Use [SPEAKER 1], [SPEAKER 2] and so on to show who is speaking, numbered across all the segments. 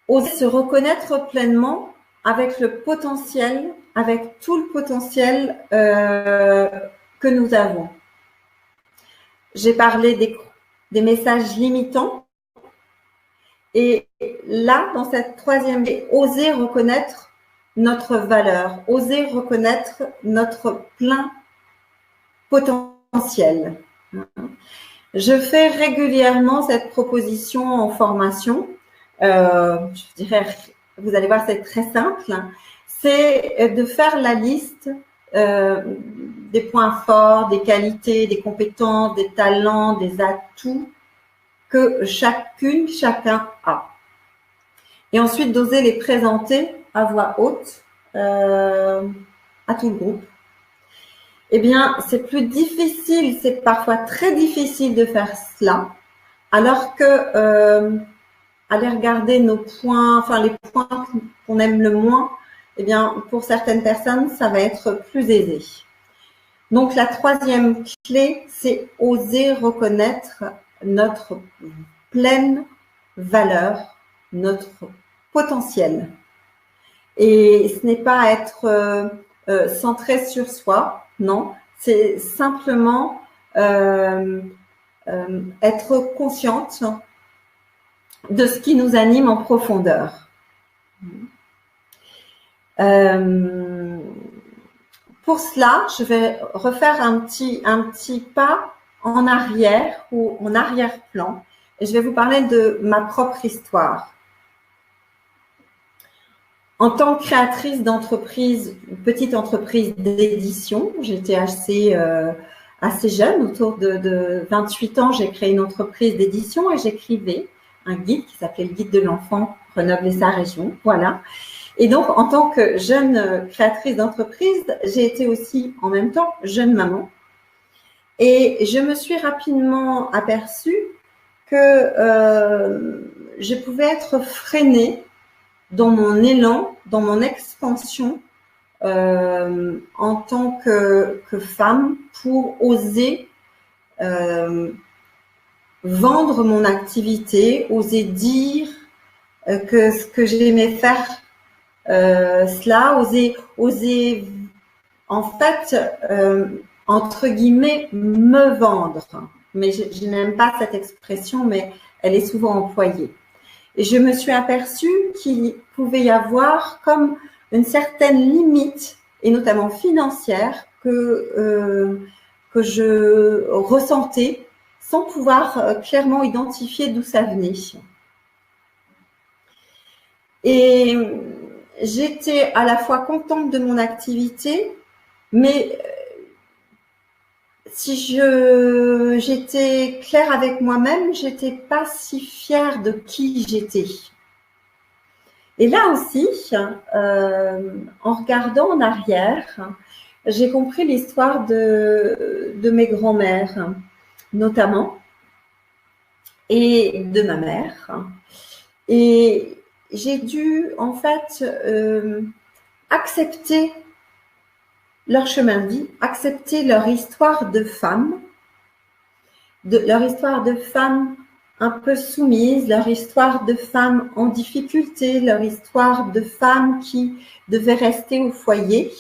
[SPEAKER 1] oser se reconnaître pleinement avec le potentiel, avec tout le potentiel que nous avons. J'ai parlé des messages limitants. Et là, dans cette troisième, oser reconnaître notre valeur, oser reconnaître notre plein potentiel. Je fais régulièrement cette proposition en formation. Je dirais, vous allez voir, c'est très simple. C'est de faire la liste des points forts, des qualités, des compétences, des talents, des atouts que chacun a. Et ensuite, d'oser les présenter à voix haute à tout le groupe. Eh bien, c'est plus difficile, c'est parfois très difficile de faire cela, alors que aller regarder nos points, enfin les points qu'on aime le moins, eh bien, pour certaines personnes, ça va être plus aisé. Donc, la troisième clé, c'est oser reconnaître notre pleine valeur, notre potentiel. Et ce n'est pas être centré sur soi, non, c'est simplement être consciente de ce qui nous anime en profondeur. Pour cela, je vais refaire un petit pas en arrière ou en arrière-plan et je vais vous parler de ma propre histoire. En tant que créatrice d'entreprise, petite entreprise d'édition, j'étais assez jeune, autour de 28 ans, j'ai créé une entreprise d'édition et j'écrivais un guide qui s'appelait le guide de l'enfant Grenoble et sa région. Voilà. Et donc, en tant que jeune créatrice d'entreprise, j'ai été aussi en même temps jeune maman. Et je me suis rapidement aperçue que je pouvais être freinée dans mon élan, dans mon expansion en tant que femme pour oser vendre mon activité, oser dire que ce que j'aimais faire, cela, oser en fait, entre guillemets, me vendre. Mais je n'aime pas cette expression, mais elle est souvent employée. Et je me suis aperçue qu'il pouvait y avoir comme une certaine limite, et notamment financière, que je ressentais sans pouvoir clairement identifier d'où ça venait. Et j'étais à la fois contente de mon activité, mais si j'étais claire avec moi-même, j'étais pas si fière de qui j'étais. Et là aussi, en regardant en arrière, j'ai compris l'histoire de mes grands-mères, notamment, et de ma mère. Et j'ai dû, en fait, accepter leur chemin de vie, accepter leur histoire de femme, un peu soumise, leur histoire de femmes en difficulté, leur histoire de femmes qui devaient rester au foyer.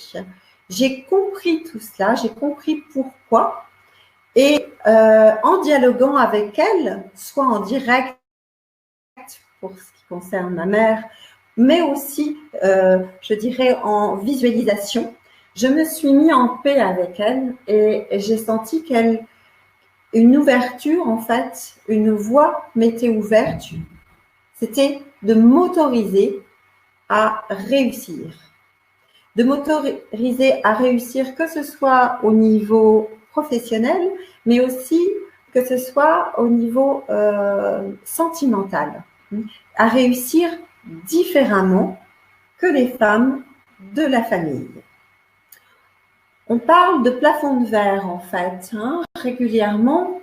[SPEAKER 1] J'ai compris tout cela, j'ai compris pourquoi. Et en dialoguant avec elles, soit en direct pour ce qui concerne ma mère, mais aussi, je dirais, en visualisation, je me suis mis en paix avec elles et j'ai senti une ouverture, en fait, une voie m'était ouverte, c'était de m'autoriser à réussir. De m'autoriser à réussir, que ce soit au niveau professionnel, mais aussi que ce soit au niveau sentimental. À réussir différemment que les femmes de la famille. On parle de plafond de verre, en fait. Régulièrement,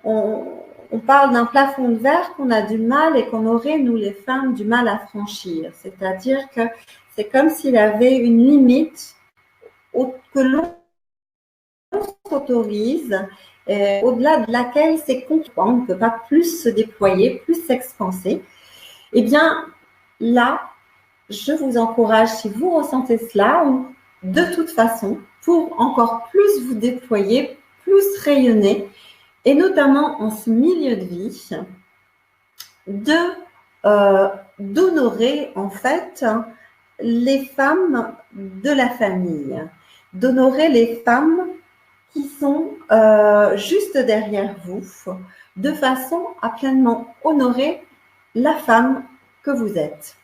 [SPEAKER 1] on parle d'un plafond de verre qu'on a du mal et qu'on aurait, nous les femmes, du mal à franchir. C'est-à-dire que c'est comme s'il y avait une limite que l'on s'autorise, au-delà de laquelle c'est complètement, on ne peut pas plus se déployer, plus s'expanser. eh bien, là, je vous encourage, si vous ressentez cela, ou de toute façon, pour encore plus vous déployer, plus rayonner, et notamment en ce milieu de vie, d'honorer en fait les femmes de la famille, d'honorer les femmes qui sont juste derrière vous, de façon à pleinement honorer la femme que vous êtes.